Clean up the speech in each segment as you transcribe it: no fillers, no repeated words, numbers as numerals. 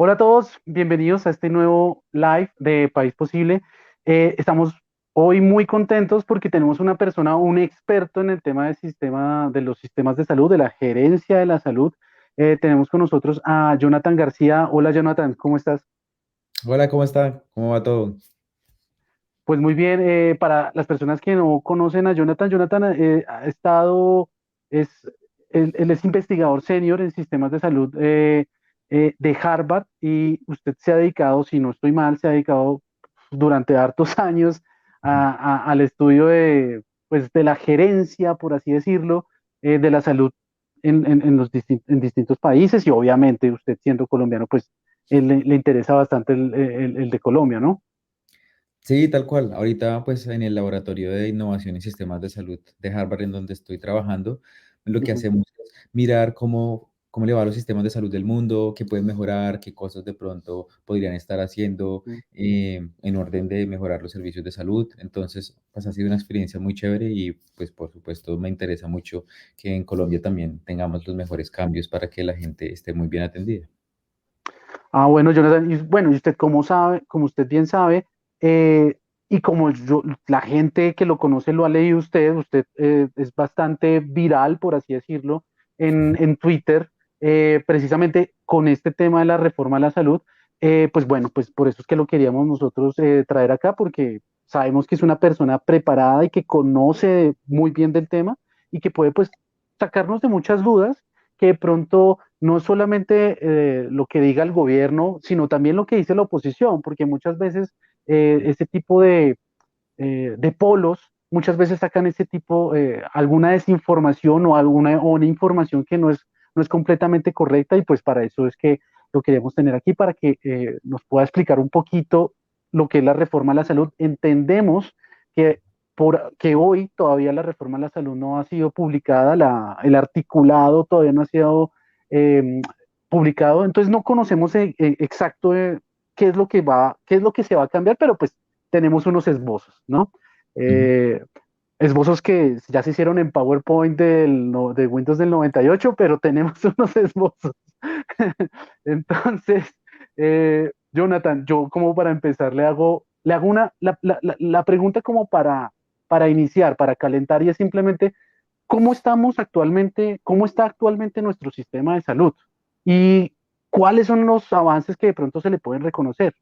Hola a todos, bienvenidos a este nuevo live de País Posible. Estamos hoy muy contentos porque tenemos una persona, un experto en el tema de los sistemas de salud, de la gerencia de la salud. Tenemos con nosotros a Jonathan García. Hola Jonathan, ¿cómo estás? Hola, ¿cómo está? ¿Cómo va todo? Pues muy bien, para las personas que no conocen a Jonathan, Jonathan ha estado, es, él es investigador senior en sistemas de salud de Harvard y usted se ha dedicado, si no estoy mal, se ha dedicado durante hartos años Ujú. al estudio pues, de la gerencia, por así decirlo, de la salud en distintos países y obviamente usted siendo colombiano, pues le interesa bastante el de Colombia, ¿no? Sí, tal cual. Ahorita, pues, en el Laboratorio de Innovación y Sistemas de Salud de Harvard, en donde estoy trabajando, lo que Ujú. hacemos es mirar cómo le va a los sistemas de salud del mundo, qué pueden mejorar, qué cosas de pronto podrían estar haciendo en orden de mejorar los servicios de salud. Entonces, pues, ha sido una experiencia muy chévere y, pues, por supuesto, me interesa mucho que en Colombia también tengamos los mejores cambios para que la gente esté muy bien atendida. Ah, bueno, Jonathan, y bueno, y usted como sabe, como usted bien sabe, eh, y como la gente que lo conoce lo ha leído usted es bastante viral, por así decirlo, en Twitter, precisamente con este tema de la reforma a la salud. Pues bueno, pues por eso es que lo queríamos nosotros traer acá, porque sabemos que es una persona preparada y que conoce muy bien del tema y que puede pues sacarnos de muchas dudas que de pronto no solamente lo que diga el gobierno, sino también lo que dice la oposición, porque muchas veces este tipo de polos, muchas veces sacan ese tipo, alguna desinformación o o una información que no es completamente correcta y pues para eso es que lo queremos tener aquí, para que nos pueda explicar un poquito lo que es la reforma a la salud. Entendemos que, que hoy todavía la reforma a la salud no ha sido publicada, el articulado todavía no ha sido eh, publicado, entonces no conocemos exacto qué es lo que qué es lo que se va a cambiar, pero pues tenemos unos esbozos, ¿no? Ujú. Eh, Esbozos que ya se hicieron en PowerPoint de Windows del 98, pero tenemos unos esbozos. Entonces, Jonathan, yo como para empezar le hago la pregunta como para iniciar, para calentar, y es simplemente, ¿cómo estamos actualmente, cómo está actualmente nuestro sistema de salud? ¿Y cuáles son los avances que de pronto se le pueden reconocer?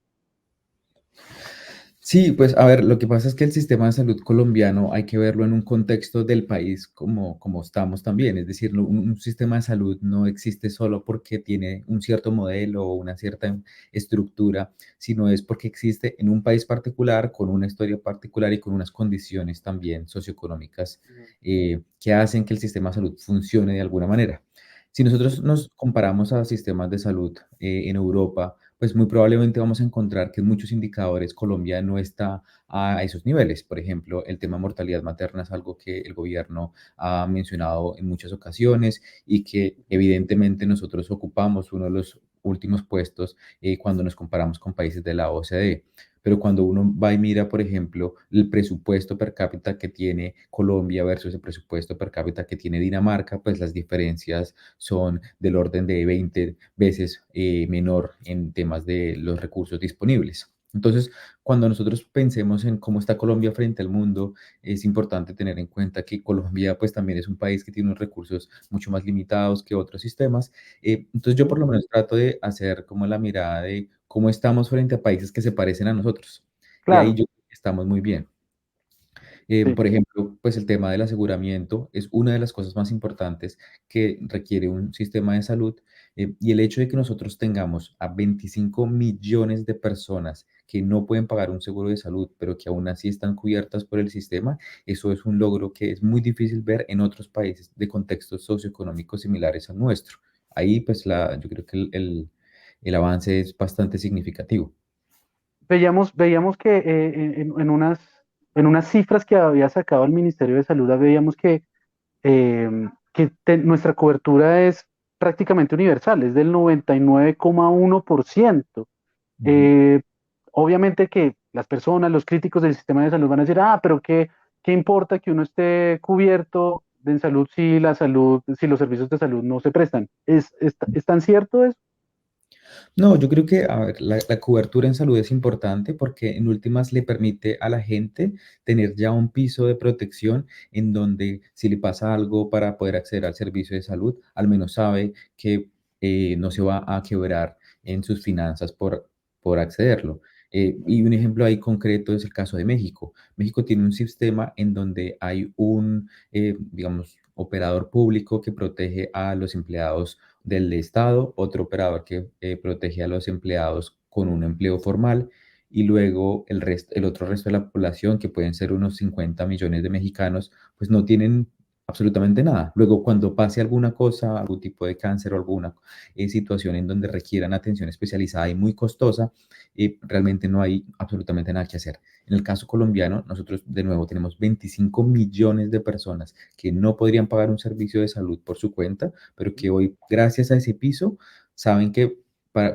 Sí, pues a ver, lo que pasa es que el sistema de salud colombiano hay que verlo en un contexto del país como estamos también. Es decir, un sistema de salud no existe solo porque tiene un cierto modelo o una cierta estructura, sino es porque existe en un país particular, con una historia particular y con unas condiciones también socioeconómicas que hacen que el sistema de salud funcione de alguna manera. Si nosotros nos comparamos a sistemas de salud en Europa, pues muy probablemente vamos a encontrar que en muchos indicadores Colombia no está a esos niveles. Por ejemplo, el tema mortalidad materna es algo que el gobierno ha mencionado en muchas ocasiones y que evidentemente nosotros ocupamos uno de los últimos puestos cuando nos comparamos con países de la OCDE. Pero cuando uno va y mira, por ejemplo, el presupuesto per cápita que tiene Colombia versus el presupuesto per cápita que tiene Dinamarca, pues las diferencias son del orden de 20 veces menor en temas de los recursos disponibles. Entonces, cuando nosotros pensemos en cómo está Colombia frente al mundo, es importante tener en cuenta que Colombia pues también es un país que tiene unos recursos mucho más limitados que otros sistemas. Entonces yo por Ujú. lo menos trato de hacer como la mirada de cómo estamos frente a países que se parecen a nosotros. Y ahí Claro, yo creo que estamos muy bien. sí. Por ejemplo, pues el tema del aseguramiento es una de las cosas más importantes que requiere un sistema de salud y el hecho de que nosotros tengamos a 25 millones de personas que no pueden pagar un seguro de salud, pero que aún así están cubiertas por el sistema, eso es un logro que es muy difícil ver en otros países de contextos socioeconómicos similares al nuestro. Ahí pues yo creo que el avance es bastante significativo. Veíamos que en unas cifras que había sacado el Ministerio de Salud, veíamos eh, nuestra cobertura es prácticamente universal, es del 99,1%. Ujú. Eh, Obviamente que las personas, los críticos del sistema de salud van a decir, pero ¿qué importa que uno esté cubierto en salud si si los servicios de salud no se prestan? Es tan cierto eso? No, yo creo que, a ver, la cobertura en salud es importante porque en últimas le permite a la gente tener ya un piso de protección en donde si le pasa algo para poder acceder al servicio de salud, al menos sabe que no se va a quebrar en sus finanzas por accederlo. Y un ejemplo ahí concreto es el caso de México. México tiene un sistema en donde hay un, digamos, operador público que protege a los empleados del Estado, otro operador que protege a los empleados con un empleo formal y luego el otro resto de la población, que pueden ser unos 50 millones de mexicanos, pues no tienen absolutamente nada. Luego, cuando pase alguna cosa, algún tipo de cáncer o alguna situación en donde requieran atención especializada y muy costosa, realmente no hay absolutamente nada que hacer. En el caso colombiano, nosotros de nuevo tenemos 25 millones de personas que no podrían pagar un servicio de salud por su cuenta, pero que hoy, gracias a ese piso, saben que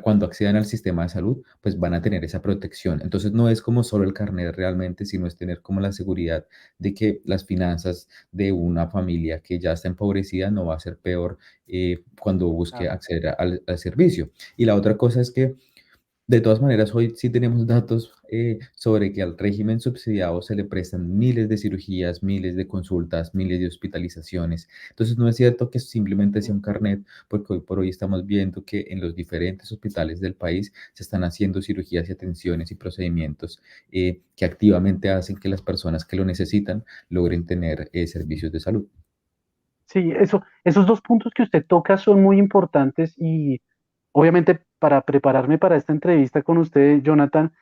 cuando accedan al sistema de salud, pues van a tener esa protección. Entonces no es como solo el carnet realmente, sino es tener como la seguridad de que las finanzas de una familia que ya está empobrecida no va a ser peor cuando busque Claro. acceder al servicio. Y la otra cosa es que de todas maneras, hoy sí tenemos datos sobre que al régimen subsidiado se le prestan miles de cirugías, miles de consultas, miles de hospitalizaciones. Entonces, no es cierto que simplemente sea Sí. un carnet, porque hoy por hoy estamos viendo que en los diferentes hospitales del país se están haciendo cirugías y atenciones y procedimientos que activamente hacen que las personas que lo necesitan logren tener servicios de salud. Sí, esos dos puntos que usted toca son muy importantes y obviamente para prepararme para esta entrevista con usted, Jonathan,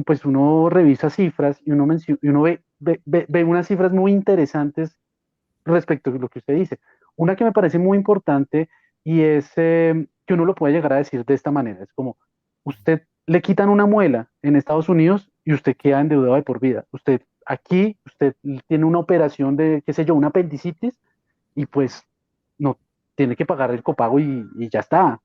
pues uno revisa cifras y y uno ve unas cifras muy interesantes respecto a lo que usted dice. Una que me parece muy importante y es que uno lo puede llegar a decir de esta manera. Es como, usted le quitan una muela en Estados Unidos y usted queda endeudado de por vida. Usted aquí, usted tiene una operación de, qué sé yo, una apendicitis y pues no tiene que pagar el copago y ya está.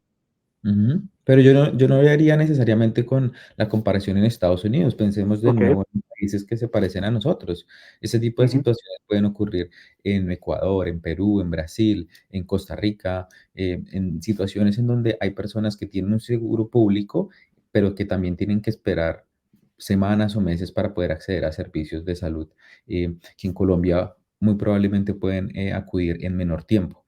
Ujú. Pero yo no vería necesariamente con la comparación en Estados Unidos. Pensemos de Ok. nuevo en países que se parecen a nosotros. Ese tipo de Ujú. situaciones pueden ocurrir en Ecuador, en Perú, en Brasil, en Costa Rica, en situaciones en donde hay personas que tienen un seguro público, pero que también tienen que esperar semanas o meses para poder acceder a servicios de salud, que en Colombia muy probablemente pueden acudir en menor tiempo.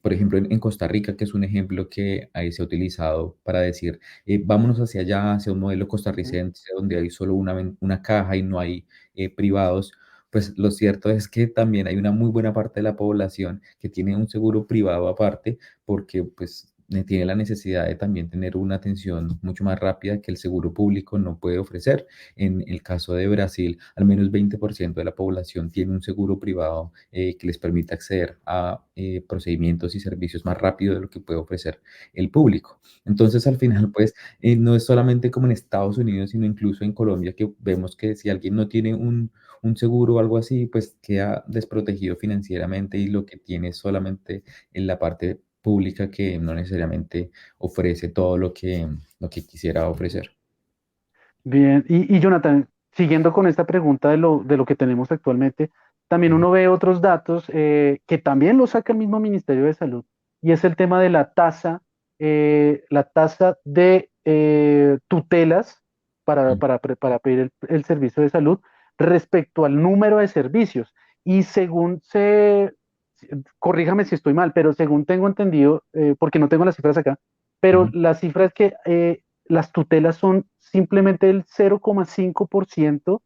Por ejemplo, en Costa Rica, que es un ejemplo que ahí se ha utilizado para decir, vámonos hacia allá, hacia un modelo Ujú. costarricense donde hay solo una caja y no hay privados, pues lo cierto es que también hay una muy buena parte de la población que tiene un seguro privado aparte porque pues tiene la necesidad de también tener una atención mucho más rápida que el seguro público no puede ofrecer. En el caso de Brasil, al menos 20% de la población tiene un seguro privado que les permite acceder a procedimientos y servicios más rápido de lo que puede ofrecer el público. Entonces, al final, pues, no es solamente como en Estados Unidos, sino incluso en Colombia, que vemos que si alguien no tiene un seguro o algo así, pues queda desprotegido financieramente y lo que tiene es solamente en la parte pública que no necesariamente ofrece todo lo que quisiera ofrecer. Bien, y Jonathan, siguiendo con esta pregunta de lo que tenemos actualmente, también Ujú, uno ve otros datos que también lo saca el mismo Ministerio de Salud, y es el tema de la tasa de tutelas ujú. para pedir el servicio de salud respecto al número de servicios. Y corríjame si estoy mal, pero según tengo entendido, porque no tengo las cifras acá, pero Ujú. la cifra es que las tutelas son simplemente el 0,5%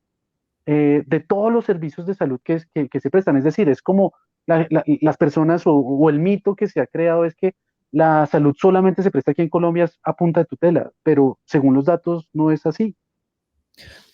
de todos los servicios de salud que se prestan. Es decir, es como las personas o el mito que se ha creado es que la salud solamente se presta aquí en Colombia a punta de tutela, pero según los datos no es así.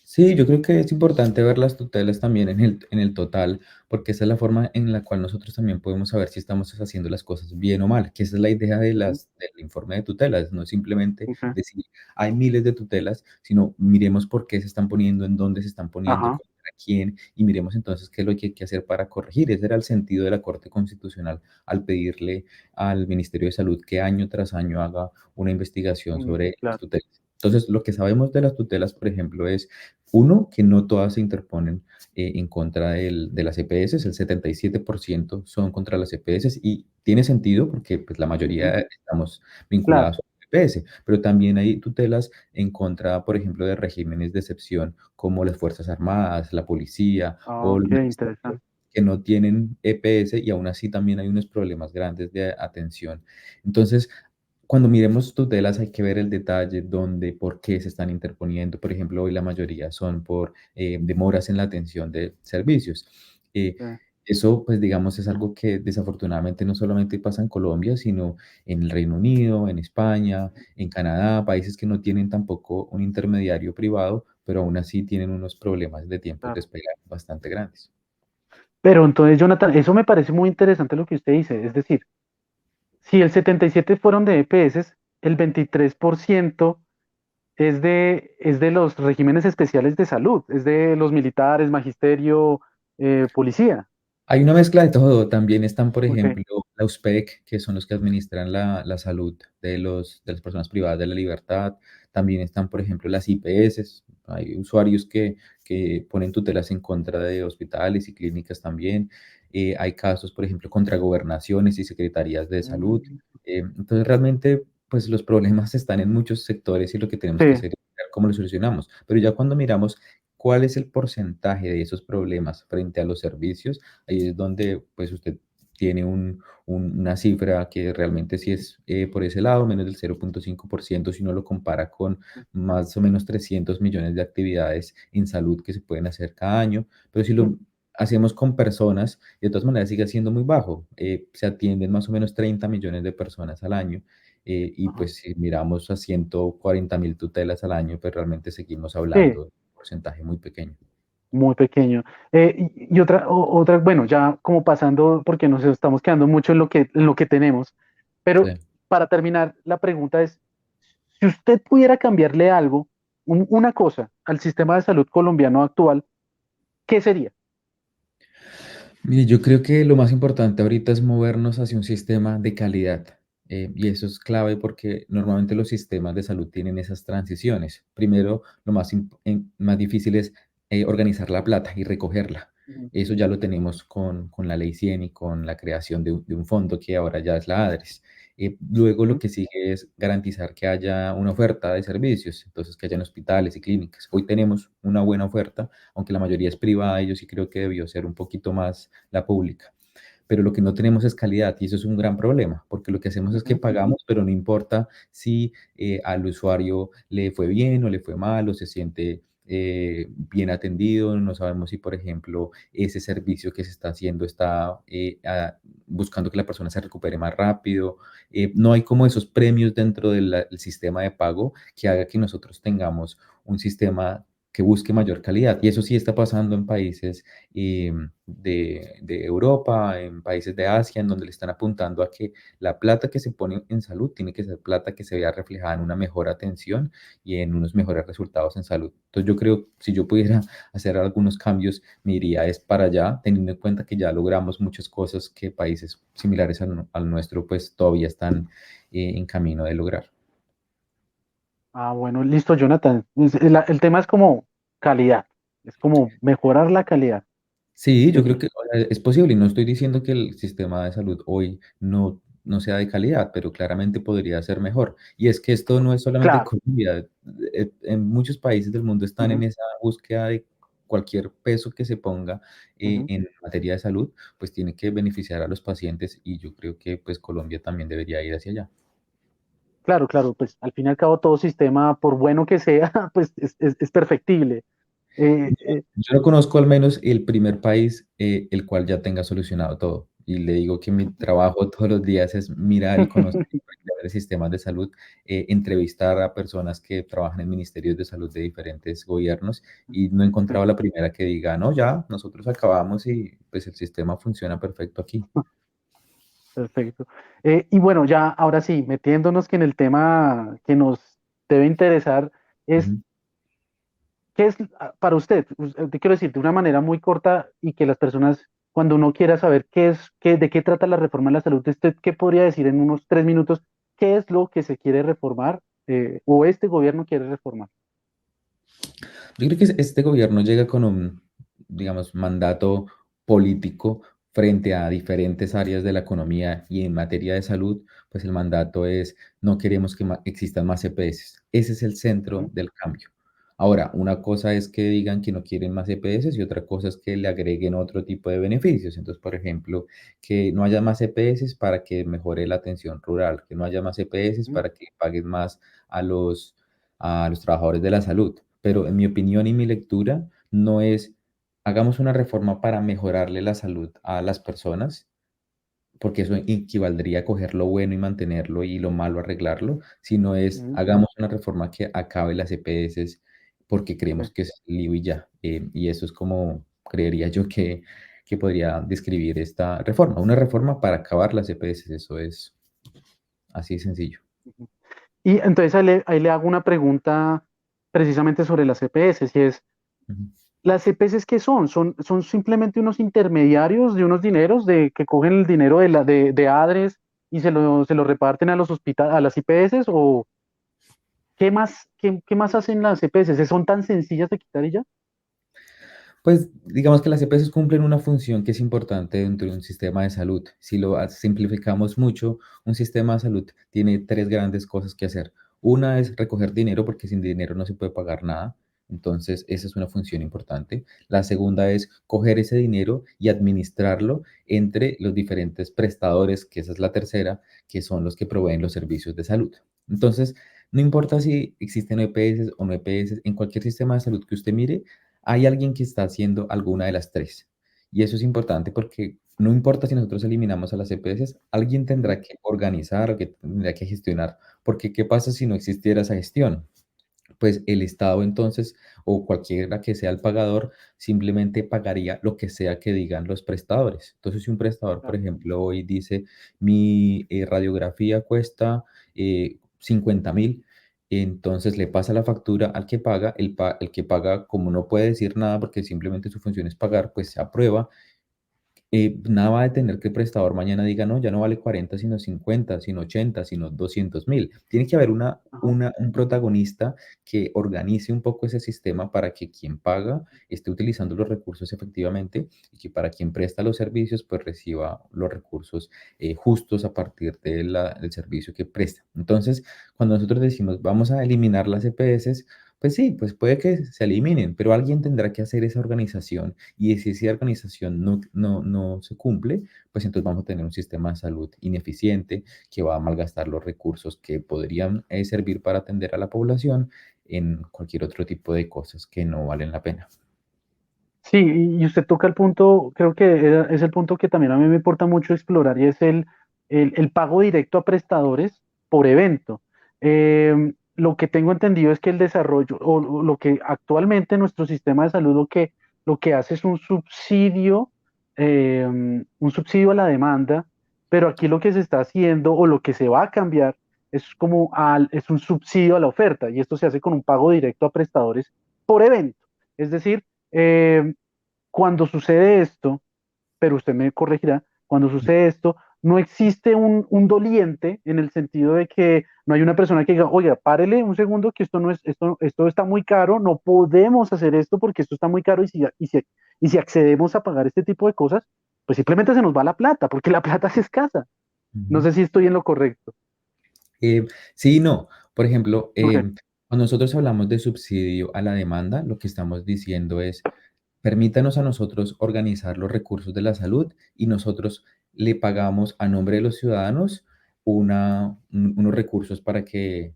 Sí, yo creo que es importante ver las tutelas también en el total, porque esa es la forma en la cual nosotros también podemos saber si estamos haciendo las cosas bien o mal, que esa es la idea de Ujú. del informe de tutelas, no es simplemente Ok. decir hay miles de tutelas, sino miremos por qué se están poniendo, en dónde se están poniendo, Ajá. contra quién, y miremos entonces qué es lo que hay que hacer para corregir. Ese era el sentido de la Corte Constitucional al pedirle al Ministerio de Salud que año tras año haga una investigación sobre las Claro. tutelas. Entonces, lo que sabemos de las tutelas, por ejemplo, es uno, que no todas se interponen en contra de las EPS, el 77% son contra las EPS y tiene sentido porque pues, la Ujú. mayoría estamos Claro. vinculados a EPS, pero también hay tutelas en contra, por ejemplo, de regímenes de excepción como las Fuerzas Armadas, la policía Ah, o los ok, ministerios interesante. que no tienen EPS y aún así también hay unos problemas grandes de atención. Entonces, cuando miremos tutelas hay que ver el detalle, dónde, por qué se están interponiendo. Por ejemplo, hoy la mayoría son por demoras en la atención de servicios. Eh, Sí. Eso, pues digamos, es algo que desafortunadamente no solamente pasa en Colombia, sino en el Reino Unido, en España, en Canadá, países que no tienen tampoco un intermediario privado, pero aún así tienen unos problemas de tiempos de Claro. espera bastante grandes. Pero entonces, Jonathan, eso me parece muy interesante lo que usted dice. Es decir, si el 77 fueron de EPS, el 23% es de los regímenes especiales de salud, es de los militares, magisterio, policía. Hay una mezcla de todo. También están, por Ok. ejemplo, la USPEC, que son los que administran la salud de las personas privadas de la libertad. También están, por ejemplo, las IPS. Hay usuarios que ponen tutelas en contra de hospitales y clínicas también. Hay casos, por ejemplo, contra gobernaciones y secretarías de salud. Mm, Entonces, realmente, pues los problemas están en muchos sectores y lo que tenemos que sí, hacer es ver cómo los solucionamos. Pero ya cuando miramos cuál es el porcentaje de esos problemas frente a los servicios, ahí es donde pues usted tiene una cifra que realmente sí es por ese lado, menos del 0,5% si uno lo compara con más o menos 300 millones de actividades en salud que se pueden hacer cada año, pero si lo hacemos con personas, de todas maneras sigue siendo muy bajo. Se atienden más o menos 30 millones de personas al año. Y ajá, pues si miramos a 140.000 tutelas al año, pues realmente seguimos sí, hablando de un porcentaje muy pequeño. muy pequeño. Y otra, otra, bueno, ya como pasando, porque nos estamos quedando mucho en lo que tenemos, Sí. pero para terminar, la pregunta es, si usted pudiera cambiarle algo, una cosa al sistema de salud colombiano actual, ¿qué sería? Mire, yo creo que lo más importante ahorita es movernos hacia un sistema de calidad. Y eso es clave porque normalmente los sistemas de salud tienen esas transiciones. Primero, lo más difícil es organizar la plata y recogerla. Ujú, Eso ya lo tenemos con la Ley 100 y con la creación de un fondo que ahora ya es la ADRES. Luego lo ujú, que sigue es garantizar que haya una oferta de servicios, entonces que hayan hospitales y clínicas. Hoy tenemos una buena oferta, aunque la mayoría es privada, y yo sí creo que debió ser un poquito más la pública. Pero lo que no tenemos es calidad y eso es un gran problema, porque lo que hacemos es que ujú. pagamos, pero no importa si al usuario le fue bien o le fue mal o se siente bien atendido. No sabemos si, por ejemplo, ese servicio que se está haciendo está buscando que la persona se recupere más rápido. No hay como esos premios dentro del sistema de pago que haga que nosotros tengamos un sistema que busque mayor calidad. Y eso sí está pasando en países de Europa, en países de Asia, en donde le están apuntando a que la plata que se pone en salud tiene que ser plata que se vea reflejada en una mejor atención y en unos mejores resultados en salud. Entonces yo creo, si yo pudiera hacer algunos cambios, me iría es para allá, teniendo en cuenta que ya logramos muchas cosas que países similares al nuestro pues todavía están en camino de lograr. Ah, bueno, listo, Jonathan. El tema es como calidad, es como mejorar la calidad. Sí, yo creo ¿Cierto? que o sea, es posible y no estoy diciendo que el sistema de salud hoy no sea de calidad, pero claramente podría ser mejor. Y es que esto no es solamente Claro. Colombia, en muchos países del mundo están en Ujú, esa búsqueda de cualquier peso que se ponga ujú. en materia de salud, pues tiene que beneficiar a los pacientes y yo creo que pues Colombia también debería ir hacia allá. Claro, claro, pues al fin y al cabo todo sistema, por bueno que sea, pues es perfectible. Eh, eh, Yo no conozco al menos el primer país el cual ya tenga solucionado todo. Y le digo que mi trabajo todos los días es mirar y conocer diferentes sistemas de salud, entrevistar a personas que trabajan en ministerios de salud de diferentes gobiernos y no he sí, encontrado la primera que diga, no, ya, nosotros acabamos y pues el sistema funciona perfecto aquí. perfecto. Y bueno, ya ahora sí, metiéndonos que en el tema que nos debe interesar es, Ujú. ¿qué es para usted? Te quiero decir de una manera muy corta y que las personas, cuando uno quiera saber de qué trata la reforma en la salud, ¿usted qué podría decir en unos 3 minutos? ¿Qué es lo que se quiere reformar o este gobierno quiere reformar? Yo creo que este gobierno llega con un, digamos, mandato político frente a diferentes áreas de la economía y en materia de salud, pues el mandato es no queremos que existan más EPS. Ese es el centro Ujú, del cambio. Ahora, una cosa es que digan que no quieren más EPS y otra cosa es que le agreguen otro tipo de beneficios. Entonces, por ejemplo, que no haya más EPS para que mejore la atención rural, que no haya más EPS ujú, para que paguen más a los trabajadores de la salud. Pero en mi opinión y mi lectura no es hagamos una reforma para mejorarle la salud a las personas, porque eso equivaldría a coger lo bueno y mantenerlo y lo malo arreglarlo, sino es ujú. hagamos una reforma que acabe las EPS porque Sí. creemos que es el lío y ya. Y eso es como creería yo que podría describir esta reforma. Una reforma para acabar las EPS, eso es así de sencillo. Ujú. Y entonces ahí le hago una pregunta precisamente sobre las EPS, y es, Ujú. ¿las EPS qué son? ¿Son simplemente unos intermediarios de unos dineros de que cogen el dinero de ADRES y se lo reparten a los a las IPS? ¿O qué más hacen las EPS? ¿Son tan sencillas de quitar y ya? Pues digamos que las EPS cumplen una función que es importante dentro de un sistema de salud. Si lo simplificamos mucho, un sistema de salud tiene tres grandes cosas que hacer. Una es recoger dinero, porque sin dinero no se puede pagar nada. Entonces, esa es una función importante. La segunda es coger ese dinero y administrarlo entre los diferentes prestadores, que esa es la tercera, que son los que proveen los servicios de salud. Entonces, no importa si existen EPS o no EPS, en cualquier sistema de salud que usted mire, hay alguien que está haciendo alguna de las tres. Y eso es importante porque no importa si nosotros eliminamos a las EPS, alguien Ujú. tendrá que organizar o que tendrá que gestionar. Porque ¿qué pasa si no existiera esa gestión? Pues el Estado entonces, o cualquiera que sea el pagador, simplemente pagaría lo que sea que digan los prestadores. Entonces, si un prestador, por Claro. ejemplo, hoy dice, mi radiografía cuesta 50.000, entonces le pasa la factura al que paga, el que paga, como no puede decir nada porque simplemente su función es pagar, pues se aprueba. Nada va a detener que el prestador mañana diga, no, ya no vale 40, sino 50, sino 80, sino 200.000. Tiene que haber Ajá. un protagonista que organice un poco ese sistema para que quien paga esté utilizando los recursos efectivamente y que para quien presta los servicios pues reciba los recursos justos a partir del servicio que presta. Entonces, cuando nosotros decimos vamos a eliminar las EPS, pues sí, pues puede que se eliminen, pero alguien tendrá que hacer esa organización y si esa organización no se cumple, pues entonces vamos a tener un sistema de salud ineficiente que va a malgastar los recursos que podrían servir para atender a la población en cualquier otro tipo de cosas que no valen la pena. Sí, y usted toca el punto, creo que es el punto que también a mí me importa mucho explorar, y es el pago directo a prestadores por evento. Lo que tengo entendido es que el desarrollo, o lo que actualmente nuestro sistema de salud lo que hace es un subsidio a la demanda, pero aquí lo que se está haciendo o lo que se va a cambiar es un subsidio a la oferta, y esto se hace con un pago directo a prestadores por evento. Es decir, eh, cuando sucede esto, pero usted me corregirá, cuando sucede esto, no existe un doliente en el sentido de que no hay una persona que diga, oiga, párele un segundo que esto está muy caro, no podemos hacer esto porque esto está muy caro, y si accedemos a pagar este tipo de cosas, pues simplemente se nos va la plata, porque la plata es escasa. No Ujú. sé si estoy en lo correcto. Sí y no. Por ejemplo, Ok. cuando nosotros hablamos de subsidio a la demanda, lo que estamos diciendo es, permítanos a nosotros organizar los recursos de la salud y nosotros le pagamos a nombre de los ciudadanos unos recursos para que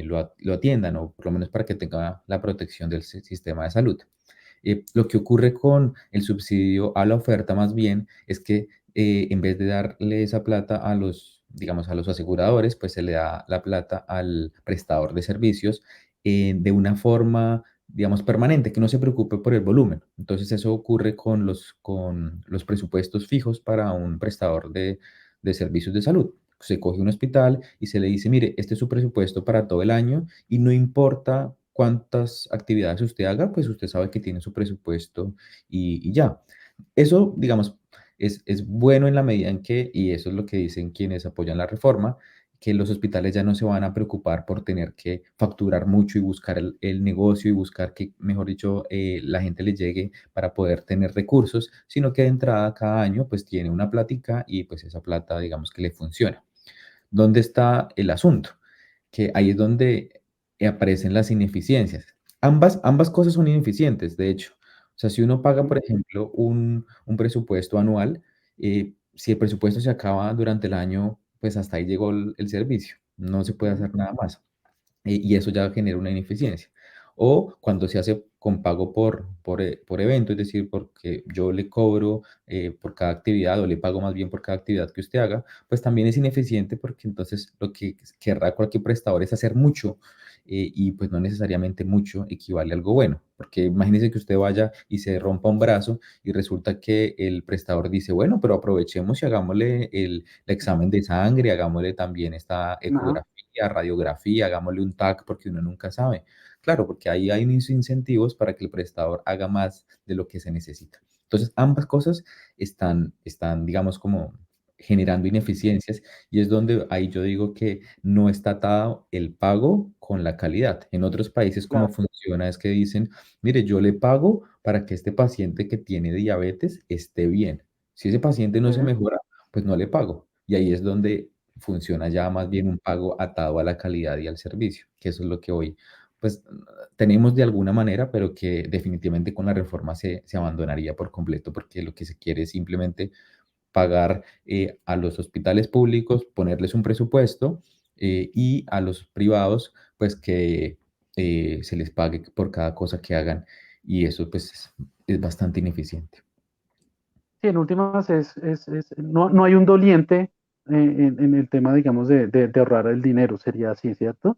lo atiendan o por lo menos para que tenga la protección del sistema de salud. Lo que ocurre con el subsidio a la oferta más bien es que en vez de darle esa plata a los, digamos, a los aseguradores, pues se le da la plata al prestador de servicios de una forma, digamos, permanente, que no se preocupe por el volumen. Entonces eso ocurre con los presupuestos fijos para un prestador de servicios de salud. Se coge un hospital y se le dice, mire, este es su presupuesto para todo el año y no importa cuántas actividades usted haga, pues usted sabe que tiene su presupuesto y ya. Eso, digamos, es bueno en la medida en que, y eso es lo que dicen quienes apoyan la reforma, que los hospitales ya no se van a preocupar por tener que facturar mucho y buscar el negocio y buscar que, mejor dicho, la gente le llegue para poder tener recursos, sino que de entrada cada año pues tiene una plática y pues esa plata digamos que le funciona. ¿Dónde está el asunto? Que ahí es donde aparecen las ineficiencias. Ambas cosas son ineficientes, de hecho. O sea, si uno paga, Ujú, por ejemplo, un presupuesto anual, si el presupuesto se acaba durante el año, pues hasta ahí llegó el servicio. No se puede ujú. hacer nada más y eso ya genera una ineficiencia. O cuando se hace con pago por evento, es decir, porque yo le cobro por cada actividad o le pago más bien por cada actividad que usted haga, pues también es ineficiente porque entonces lo que querrá cualquier prestador es hacer mucho y pues no necesariamente mucho equivale a algo bueno, porque imagínese que usted vaya y se rompa un brazo y resulta que el prestador dice, bueno, pero aprovechemos y hagámosle el examen de sangre, hagámosle también esta Ajá, ecografía, radiografía, hagámosle un TAC porque uno nunca sabe. Claro, porque ahí hay unos incentivos para que el prestador haga más de lo que se necesita. Entonces, ambas cosas están, digamos, como generando ineficiencias y es donde ahí yo digo que no está atado el pago con la calidad. En otros países, cómo claro. funciona es que dicen, mire, yo le pago para que este paciente que tiene diabetes esté bien. Si ese paciente no Sí, se mejora, pues no le pago. Y ahí es donde funciona ya más bien un pago atado a la calidad y al servicio, que eso es lo que hoy, pues, tenemos de alguna manera, pero que definitivamente con la reforma se abandonaría por completo, porque lo que se quiere es simplemente pagar a los hospitales públicos, ponerles un presupuesto y a los privados, pues que se les pague por cada cosa que hagan y eso pues es bastante ineficiente. sí, en últimas no, no hay un doliente en el tema, digamos, de ahorrar el dinero, sería así, ¿cierto?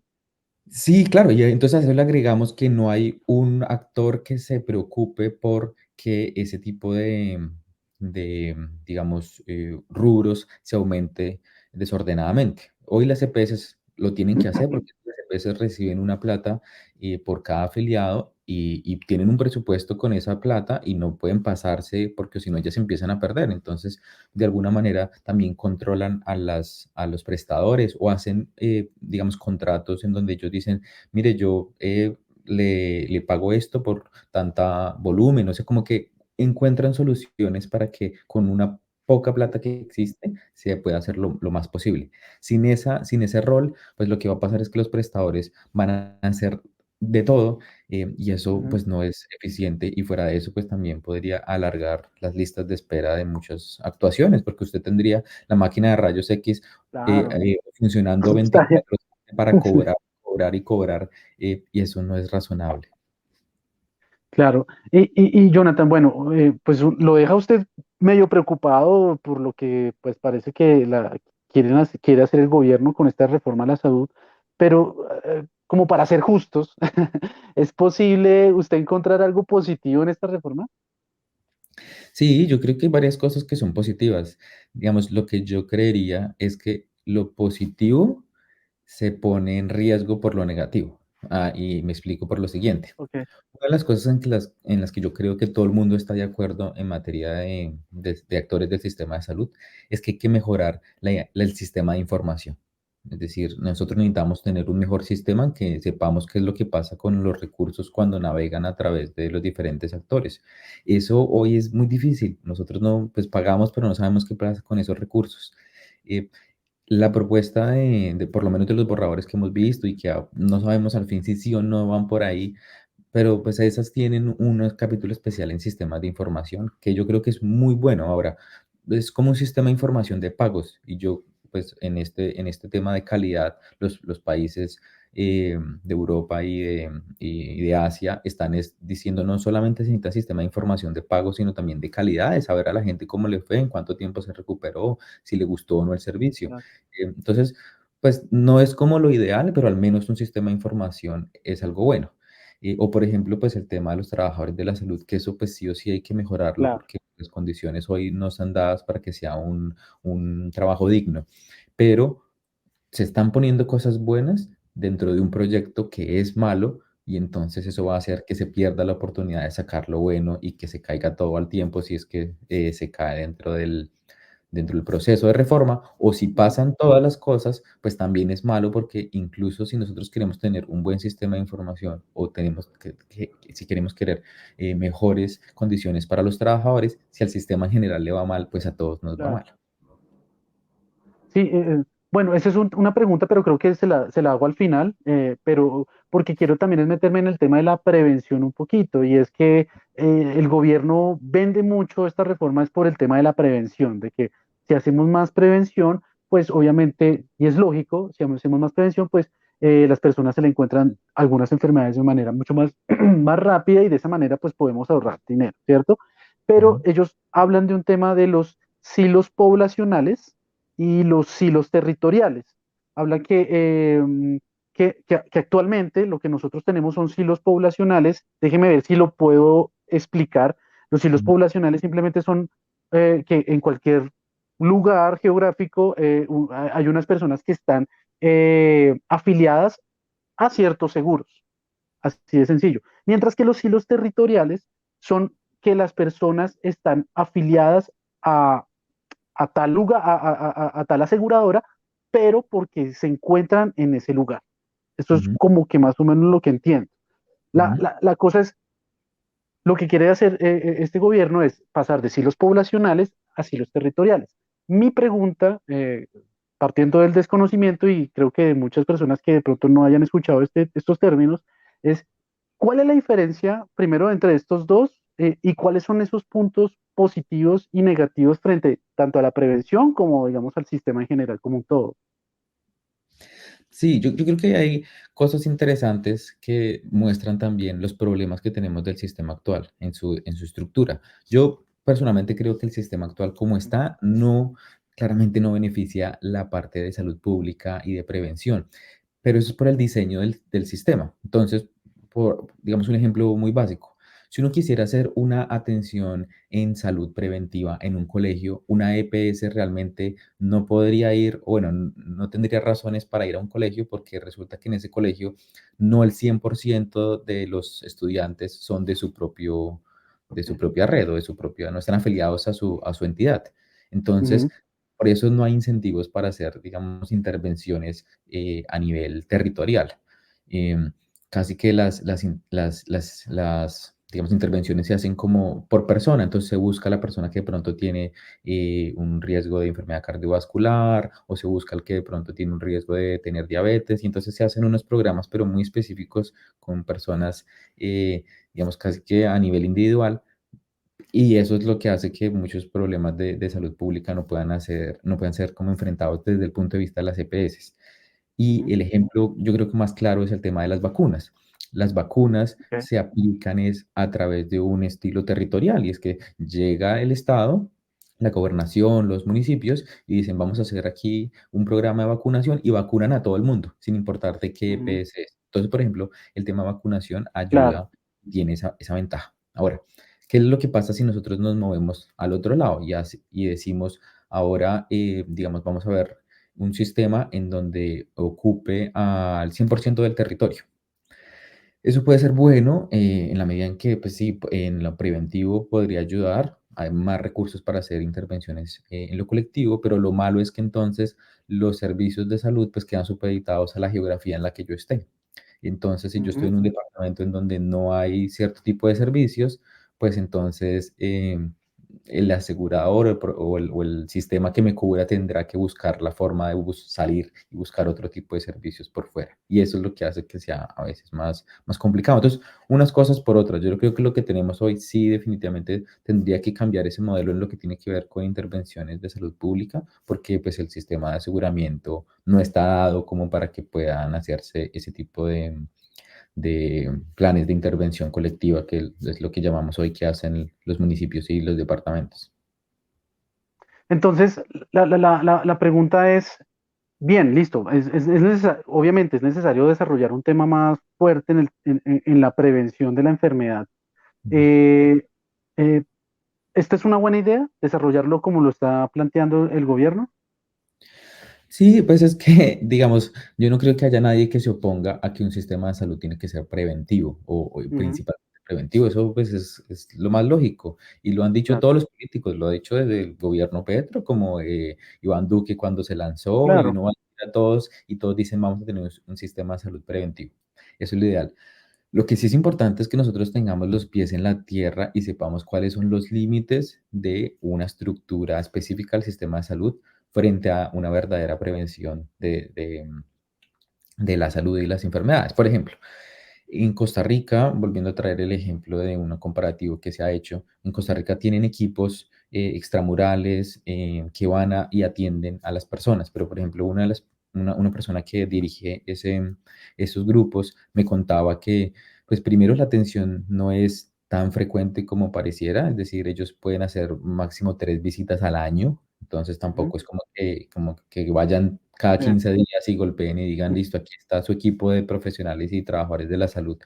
Sí, claro, y entonces a eso le agregamos que no hay un actor que se preocupe por que ese tipo digamos, rubros se aumente desordenadamente. Hoy las EPS lo tienen que hacer porque las EPS reciben una plata por cada afiliado y tienen un presupuesto con esa plata y no pueden pasarse porque si no ya se empiezan a perder. Entonces, de alguna manera también controlan a los prestadores o hacen, digamos, contratos en donde ellos dicen, mire, yo le pago esto por tanta volumen, o sea, como que encuentran soluciones para que con una poca plata que existe se pueda hacer lo más posible. Sin ese rol, pues lo que va a pasar es que los prestadores van a hacer de todo y eso Ujú, pues no es eficiente y fuera de eso pues también podría alargar las listas de espera de muchas actuaciones porque usted tendría la máquina de rayos X claro. funcionando Está 24 para cobrar, cobrar y cobrar y eso no es razonable. claro. Y Jonathan, bueno, pues lo deja usted medio preocupado por lo que pues parece que quiere hacer el gobierno con esta reforma a la salud, pero como para ser justos, ¿es posible usted encontrar algo positivo en esta reforma? Sí, yo creo que hay varias cosas que son positivas. Digamos, lo que yo creería es que lo positivo se pone en riesgo por lo negativo. Y me explico por lo siguiente. Ok, Una de las cosas en las que yo creo que todo el mundo está de acuerdo en materia de actores del sistema de salud es que hay que mejorar el sistema de información. Es decir, nosotros necesitamos tener un mejor sistema que sepamos qué es lo que pasa con los recursos cuando navegan a través de los diferentes actores. Eso hoy es muy difícil. Nosotros no, pues pagamos, pero no sabemos qué pasa con esos recursos. Eh, la propuesta por lo menos de los borradores que hemos visto y que no sabemos al fin si sí o no van por ahí, pero pues esas tienen un capítulo especial en sistemas de información que yo creo que es muy bueno. Ahora, es como un sistema de información de pagos y yo pues en este tema de calidad, los países de Europa y de Asia están diciendo no solamente se necesita sistema de información de pagos, sino también de calidad, de saber a la gente cómo le fue, en cuánto tiempo se recuperó, si le gustó o no el servicio. claro, Entonces, pues no es como lo ideal, pero al menos un sistema de información es algo bueno. O por ejemplo, pues el tema de los trabajadores de la salud, que eso pues sí o sí hay que mejorarlo claro, porque las condiciones hoy no están dadas para que sea un trabajo digno. Pero se están poniendo cosas buenas dentro de un proyecto que es malo y entonces eso va a hacer que se pierda la oportunidad de sacar lo bueno y que se caiga todo al tiempo si es que se cae dentro dentro del proceso de reforma, o si pasan todas las cosas, pues también es malo porque incluso si nosotros queremos tener un buen sistema de información o tenemos si queremos querer mejores condiciones para los trabajadores, si al sistema en general le va mal, pues a todos nos va Claro. mal. Sí, bueno, esa es una pregunta, pero creo que se la hago al final, pero porque quiero también es meterme en el tema de la prevención un poquito, y es que el gobierno vende mucho estas reformas por el tema de la prevención, de que si hacemos más prevención, pues obviamente, y es lógico, si hacemos más prevención, pues las personas se le encuentran algunas enfermedades de manera mucho más, más rápida y de esa manera pues podemos ahorrar dinero, ¿cierto? Pero Ujú, ellos hablan de un tema de los silos poblacionales y los silos territoriales. Habla que actualmente lo que nosotros tenemos son silos poblacionales. Déjeme ver si lo puedo explicar. Los silos ujú, poblacionales simplemente son que en cualquier lugar geográfico hay unas personas que están afiliadas a ciertos seguros. Así de sencillo. Mientras que los silos territoriales son que las personas están afiliadas a a tal lugar, a tal aseguradora, pero porque se encuentran en ese lugar. Esto es ujú, como que más o menos lo que entiendo. La, ujú. la, la cosa es, lo que quiere hacer este gobierno es pasar de silos poblacionales a silos territoriales. Mi pregunta, partiendo del desconocimiento y creo que de muchas personas que de pronto no hayan escuchado estos términos, es ¿cuál es la diferencia primero entre estos dos y cuáles son esos puntos positivos y negativos frente tanto a la prevención como, digamos, al sistema en general como un todo? Sí, yo creo que hay cosas interesantes que muestran también los problemas que tenemos del sistema actual en su estructura. Yo personalmente creo que el sistema actual como está, claramente no beneficia la parte de salud pública y de prevención, pero eso es por el diseño del sistema. Entonces, digamos un ejemplo muy básico. Si uno quisiera hacer una atención en salud preventiva en un colegio, una EPS realmente no podría ir, o bueno, no tendría razones para ir a un colegio porque resulta que en ese colegio no el 100% de los estudiantes son de su propia red o de su propia, no están afiliados a su entidad. Entonces, Ujú, por eso no hay incentivos para hacer, digamos, intervenciones a nivel territorial. Em, Casi que digamos, intervenciones se hacen como por persona, entonces se busca la persona que de pronto tiene un riesgo de enfermedad cardiovascular o se busca el que de pronto tiene un riesgo de tener diabetes y entonces se hacen unos programas pero muy específicos con personas, eh, digamos, casi que a nivel individual y eso es lo que hace que muchos problemas de salud pública no puedan ser como enfrentados desde el punto de vista de las EPS. Y ujú, el ejemplo, yo creo que más claro es el tema de las vacunas. Las vacunas ok, se aplican es a través de un estilo territorial, y es que llega el Estado, la gobernación, los municipios, y dicen, vamos a hacer aquí un programa de vacunación y vacunan a todo el mundo, sin importar de qué ujú, EPS es. Entonces, por ejemplo, el tema de vacunación claro. ayuda, tiene esa ventaja. Ahora, ¿qué es lo que pasa si nosotros nos movemos al otro lado y decimos, ahora, digamos, vamos a ver un sistema en donde ocupe al 100% del territorio? Eso puede ser bueno en la medida en que, pues sí, en lo preventivo podría ayudar. Hay más recursos para hacer intervenciones en lo colectivo, pero lo malo es que entonces los servicios de salud pues quedan supeditados a la geografía en la que yo esté. Entonces, si yo estoy Ujú. en un departamento en donde no hay cierto tipo de servicios, pues entonces el asegurador o el sistema que me cubra tendrá que buscar la forma de salir y buscar otro tipo de servicios por fuera. Y eso es lo que hace que sea a veces más complicado. Entonces, unas cosas por otras. Yo creo que lo que tenemos hoy sí definitivamente tendría que cambiar ese modelo en lo que tiene que ver con intervenciones de salud pública, porque pues el sistema de aseguramiento no está dado como para que puedan hacerse ese tipo de planes de intervención colectiva, que es lo que llamamos hoy que hacen los municipios y los departamentos. Entonces, la pregunta es, bien, listo, obviamente es necesario desarrollar un tema más fuerte en la prevención de la enfermedad. Ujú. Eh, eh, ¿Esta es una buena idea, desarrollarlo como lo está planteando el gobierno? Sí, pues es que, digamos, yo no creo que haya nadie que se oponga a que un sistema de salud tiene que ser preventivo o Ujú, principal. preventivo, eso pues es lo más lógico. Y lo han dicho Claro, todos los políticos, lo ha dicho desde el gobierno Petro, como Iván Duque cuando se lanzó, y claro. uno va a todos y todos dicen vamos a tener un sistema de salud preventivo. Eso es lo ideal. Lo que sí es importante es que nosotros tengamos los pies en la tierra y sepamos cuáles son los límites de una estructura específica del sistema de salud frente a una verdadera prevención de la salud y las enfermedades. Por ejemplo, en Costa Rica, volviendo a traer el ejemplo de un comparativo que se ha hecho, en Costa Rica tienen equipos extramurales que van y atienden a las personas, pero por ejemplo, una persona que dirige esos grupos me contaba que, pues primero la atención no es tan frecuente como pareciera, es decir, ellos pueden hacer máximo 3 visitas al año, entonces Ujú, tampoco es como que vayan cada sí, 15 días y golpeen y digan, listo, aquí está su equipo de profesionales y trabajadores de la salud,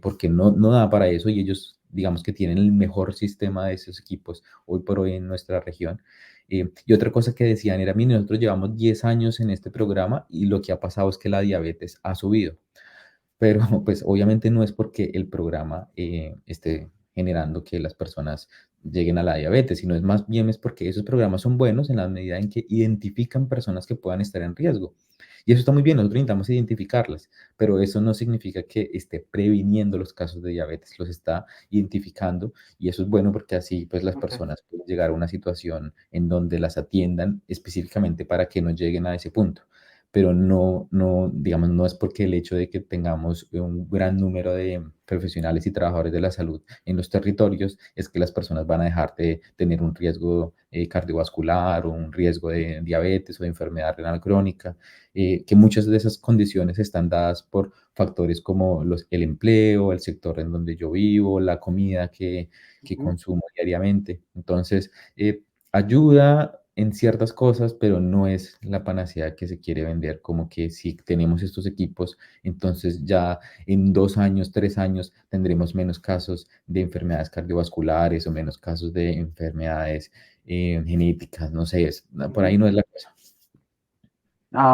porque no da para eso y ellos, digamos que tienen el mejor sistema de esos equipos hoy por hoy en nuestra región. Y otra cosa que decían era, mire, nosotros llevamos 10 años en este programa y lo que ha pasado es que la diabetes ha subido, pero pues obviamente no es porque el programa esté generando que las personas lleguen a la diabetes, sino es más bien es porque esos programas son buenos en la medida en que identifican personas que puedan estar en riesgo. Y eso está muy bien, nosotros necesitamos identificarlas, pero eso no significa que esté previniendo los casos de diabetes, los está identificando y eso es bueno porque así pues las ok. personas pueden llegar a una situación en donde las atiendan específicamente para que no lleguen a ese punto, pero digamos, no es porque el hecho de que tengamos un gran número de profesionales y trabajadores de la salud en los territorios es que las personas van a dejar de tener un riesgo cardiovascular o un riesgo de diabetes o de enfermedad renal crónica, que muchas de esas condiciones están dadas por factores como el empleo, el sector en donde yo vivo, la comida que Ujú, consumo diariamente. Entonces, ayuda en ciertas cosas, pero no es la panacea que se quiere vender, como que si tenemos estos equipos, entonces ya en 2 años, 3 años tendremos menos casos de enfermedades cardiovasculares o menos casos de enfermedades genéticas, no sé, por ujú. ahí no es la cosa.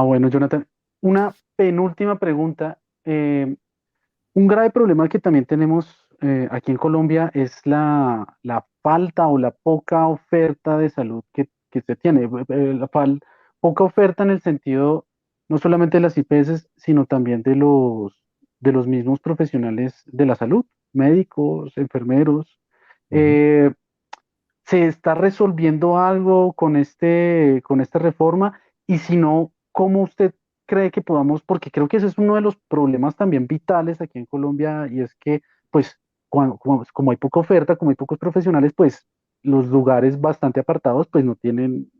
Bueno, Jonathan, una penúltima pregunta. Un grave problema que también tenemos aquí en Colombia es la falta o la poca oferta de salud que se tiene. Poca oferta en el sentido no solamente de las IPS, sino también de los mismos profesionales de la salud, médicos, enfermeros. Ujú. Eh, ¿Se está resolviendo algo con esta reforma? Y si no, ¿cómo usted cree que podamos? Porque creo que ese es uno de los problemas también vitales aquí en Colombia, y es que, pues, como hay poca oferta, como hay pocos profesionales, pues los lugares bastante apartados, pues no tienen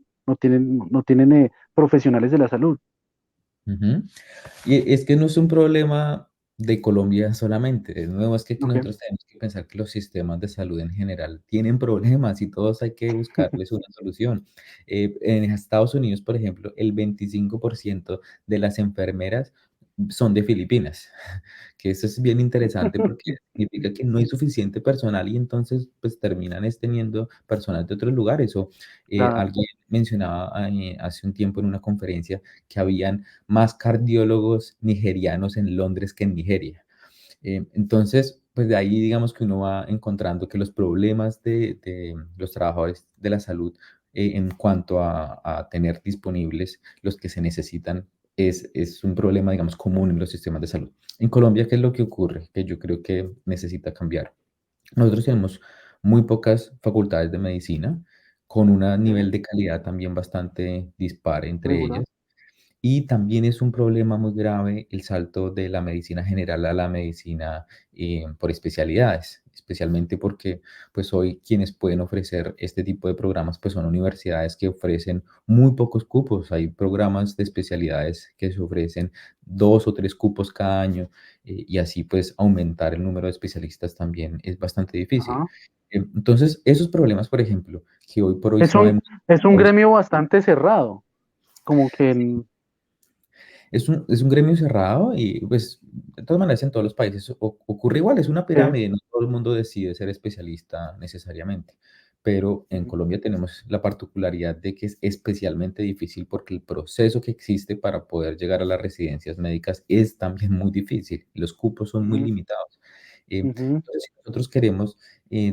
profesionales de la salud. Ujú. Y es que no es un problema de Colombia solamente, de nuevo es que aquí Ok. nosotros tenemos que pensar que los sistemas de salud en general tienen problemas y todos hay que buscarles una solución. En Estados Unidos, por ejemplo, el 25% de las enfermeras son de Filipinas, que eso es bien interesante porque significa que no hay suficiente personal y entonces pues terminan teniendo personas de otros lugares. O Claro. alguien mencionaba hace un tiempo en una conferencia que habían más cardiólogos nigerianos en Londres que en Nigeria. Entonces, pues de ahí digamos que uno va encontrando que los problemas de los trabajadores de la salud en cuanto a tener disponibles los que se necesitan es un problema, digamos, común en los sistemas de salud. En Colombia, ¿qué es lo que ocurre? Que yo creo que necesita cambiar. Nosotros tenemos muy pocas facultades de medicina, con un Ok. nivel de calidad también bastante dispar entre Regular. ellas. Y también es un problema muy grave el salto de la medicina general a la medicina por especialidades, especialmente porque pues hoy quienes pueden ofrecer este tipo de programas pues son universidades que ofrecen muy pocos cupos. Hay programas de especialidades que se ofrecen 2 o 3 cupos cada año y así pues aumentar el número de especialistas también es bastante difícil. Ajá. Entonces, esos problemas, por ejemplo, que hoy por hoy Es un, sabemos es un gremio bastante cerrado, como que es un gremio cerrado y pues de todas maneras en todos los países ocurre igual, es una sí. pirámide, no todo el mundo decide ser especialista necesariamente, pero en Colombia tenemos la particularidad de que es especialmente difícil porque el proceso que existe para poder llegar a las residencias médicas es también muy difícil, los cupos son muy Ujú. limitados. ujú, Entonces, si nosotros queremos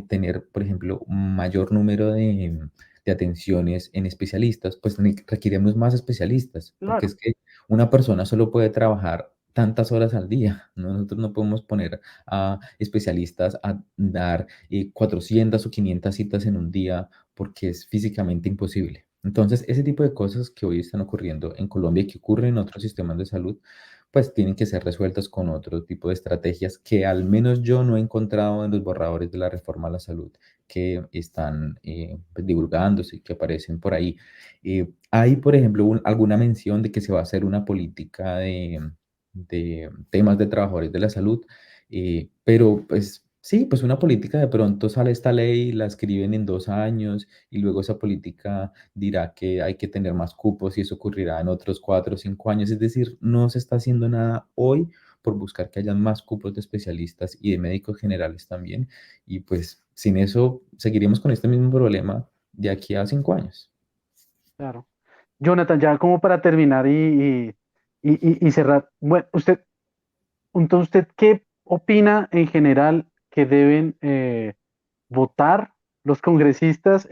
tener, por ejemplo, un mayor número de atenciones en especialistas, pues requerimos más especialistas, porque claro, es que una persona solo puede trabajar tantas horas al día, ¿no? Nosotros no podemos poner a especialistas a dar 400 o 500 citas en un día porque es físicamente imposible. Entonces, ese tipo de cosas que hoy están ocurriendo en Colombia y que ocurren en otros sistemas de salud, pues tienen que ser resueltas con otro tipo de estrategias que al menos yo no he encontrado en los borradores de la reforma a la salud que están pues, divulgándose y que aparecen por ahí. Hay, por ejemplo, alguna mención de que se va a hacer una política de temas de trabajadores de la salud, pero pues sí, pues una política de pronto sale esta ley, la escriben en 2 años y luego esa política dirá que hay que tener más cupos y eso ocurrirá en otros 4 o 5 años. Es decir, no se está haciendo nada hoy por buscar que hayan más cupos de especialistas y de médicos generales también. Y pues sin eso seguiremos con este mismo problema de aquí a 5 años. claro. Jonathan, ya como para terminar y cerrar, bueno, entonces, ¿usted qué opina en general que deben votar los congresistas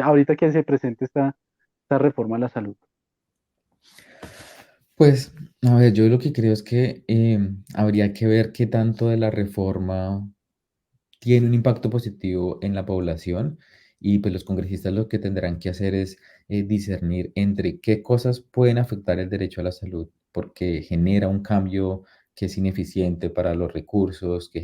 ahorita que se presente esta reforma a la salud? Pues, a ver, yo lo que creo es que habría que ver qué tanto de la reforma tiene un impacto positivo en la población y pues los congresistas lo que tendrán que hacer es discernir entre qué cosas pueden afectar el derecho a la salud, porque genera un cambio que es ineficiente para los recursos, que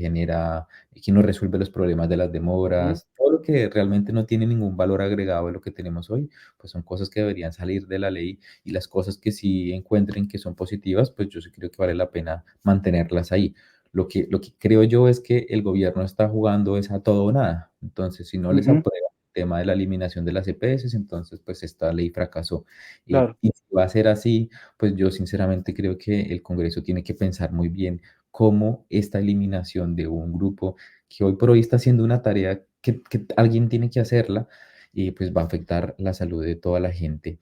no resuelve los problemas de las Ujú, demoras, todo lo que realmente no tiene ningún valor agregado de lo que tenemos hoy, pues son cosas que deberían salir de la ley y las cosas que sí encuentren que son positivas, pues yo sí creo que vale la pena mantenerlas ahí. Lo que creo yo es que el gobierno está jugando es a todo o nada. Entonces, si no les ujú, aprueba el tema de la eliminación de las EPS, entonces pues esta ley fracasó. claro. Y si va a ser así, pues yo sinceramente creo que el Congreso tiene que pensar muy bien cómo esta eliminación de un grupo que hoy por hoy está haciendo una tarea que alguien tiene que hacerla, y pues va a afectar la salud de toda la gente.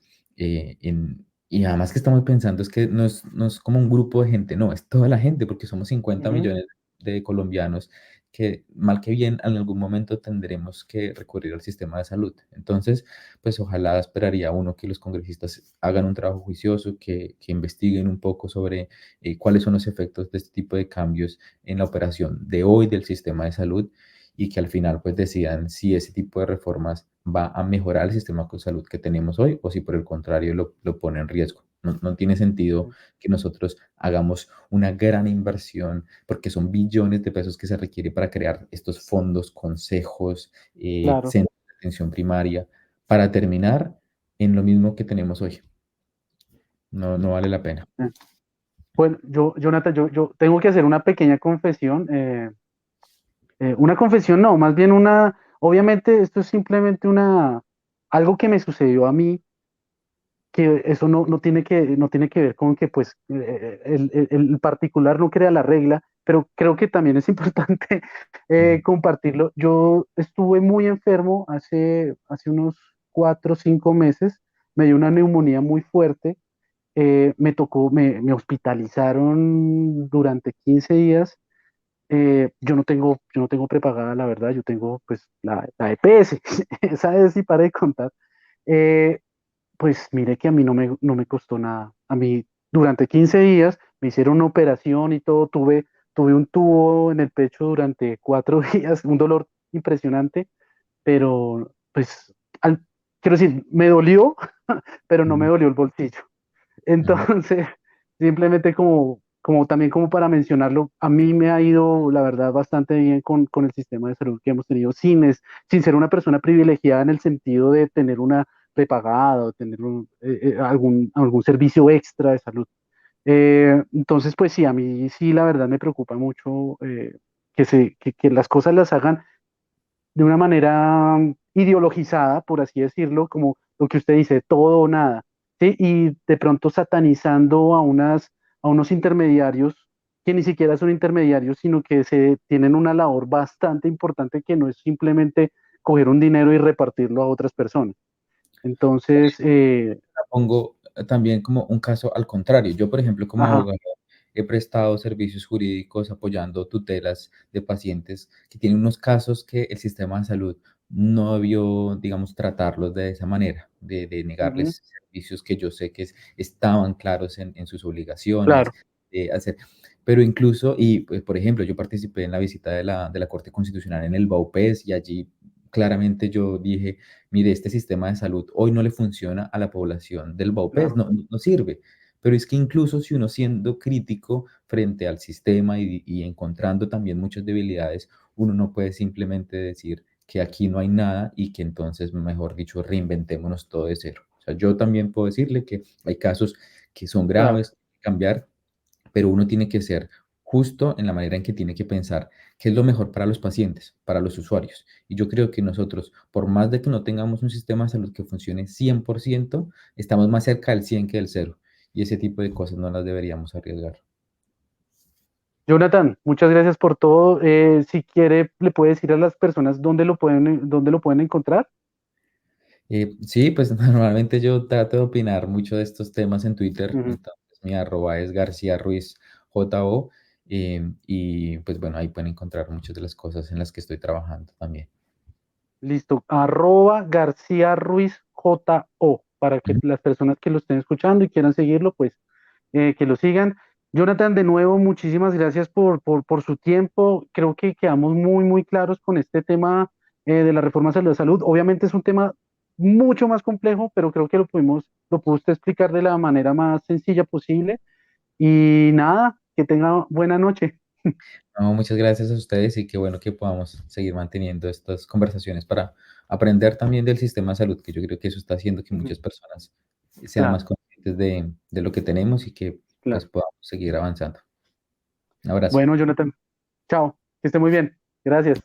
Y además que estamos pensando es que no es como un grupo de gente, no, es toda la gente, porque somos 50 Ujú, millones de colombianos que mal que bien en algún momento tendremos que recurrir al sistema de salud. Entonces, pues ojalá esperaría uno que los congresistas hagan un trabajo juicioso, que investiguen un poco sobre cuáles son los efectos de este tipo de cambios en la operación de hoy del sistema de salud y que al final pues decidan si ese tipo de reformas va a mejorar el sistema de salud que tenemos hoy o si por el contrario lo pone en riesgo. No tiene sentido que nosotros hagamos una gran inversión porque son billones de pesos que se requiere para crear estos fondos, consejos, claro. centros de atención primaria, para terminar en lo mismo que tenemos hoy. No vale la pena. Eh, Bueno, Jonathan, yo tengo que hacer una pequeña confesión. Una confesión, no, más bien obviamente esto es simplemente algo que me sucedió a mí, que eso no tiene que ver con que pues el particular no crea la regla, pero creo que también es importante Mm, compartirlo. Yo estuve muy enfermo hace unos 4 o 5 meses, me dio una neumonía muy fuerte, me hospitalizaron durante 15 días. Yo no tengo prepagada, la verdad, yo tengo pues la EPS, esa es y para de contar. Eh, pues mire que a mí no me costó nada. A mí durante 15 días me hicieron una operación y todo, tuve un tubo en el pecho durante 4 días, un dolor impresionante, pero pues quiero decir, me dolió, pero no me mm, dolió el bolsillo. mm, Entonces, simplemente como también como para mencionarlo, a mí me ha ido, la verdad, bastante bien con el sistema de salud que hemos tenido, sin ser una persona privilegiada en el sentido de tener una prepagada o tener algún servicio extra de salud. Entonces, pues sí, a mí sí, la verdad me preocupa mucho que las cosas las hagan de una manera ideologizada, por así decirlo, como lo que usted dice, todo o nada, ¿sí? Y de pronto satanizando a unos intermediarios que ni siquiera son intermediarios, sino que tienen una labor bastante importante que no es simplemente coger un dinero y repartirlo a otras personas. Entonces, Pongo también como un caso al contrario. Yo, por ejemplo, como ajá, abogado, he prestado servicios jurídicos apoyando tutelas de pacientes que tienen unos casos que el sistema de salud no debió, digamos, tratarlos de esa manera, de Ujú, negarles servicios que yo sé que estaban claros en sus obligaciones, claro, de hacer. Pero incluso, y pues, por ejemplo, yo participé en la visita de la Corte Constitucional en el BAUPES y allí claramente yo dije, mire, este sistema de salud hoy no le funciona a la población del BAUPES, claro. no sirve. Pero es que incluso si uno siendo crítico frente al sistema y encontrando también muchas debilidades, uno no puede simplemente decir que aquí no hay nada y que entonces, mejor dicho, reinventémonos todo de cero. O sea, yo también puedo decirle que hay casos que son Claro. graves, cambiar, pero uno tiene que ser justo en la manera en que tiene que pensar qué es lo mejor para los pacientes, para los usuarios. Y yo creo que nosotros, por más de que no tengamos un sistema de salud que funcione 100%, estamos más cerca del 100 que del cero. Y ese tipo de cosas no las deberíamos arriesgar. Jonathan, muchas gracias por todo. Si quiere, le puede decir a las personas dónde lo pueden encontrar. Sí, pues normalmente yo trato de opinar mucho de estos temas en Twitter, Ujú. entonces mi arroba es García Ruiz JO, y pues bueno, ahí pueden encontrar muchas de las cosas en las que estoy trabajando también. Listo. Arroba García Ruiz JO, para que Ujú. las personas que lo estén escuchando y quieran seguirlo, pues que lo sigan. Jonathan, de nuevo, muchísimas gracias por su tiempo. Creo que quedamos muy claros con este tema de la reforma de la salud. Obviamente es un tema mucho más complejo, pero creo que lo pudo usted explicar de la manera más sencilla posible. Y nada, que tenga buena noche. No, muchas gracias a ustedes y qué bueno que podamos seguir manteniendo estas conversaciones para aprender también del sistema de salud, que yo creo que eso está haciendo que Ujú. muchas personas sean más Claro, conscientes de lo que tenemos y que pues claro. podamos seguir avanzando. Un abrazo. Bueno, Jonathan, chao, que esté muy bien. Gracias.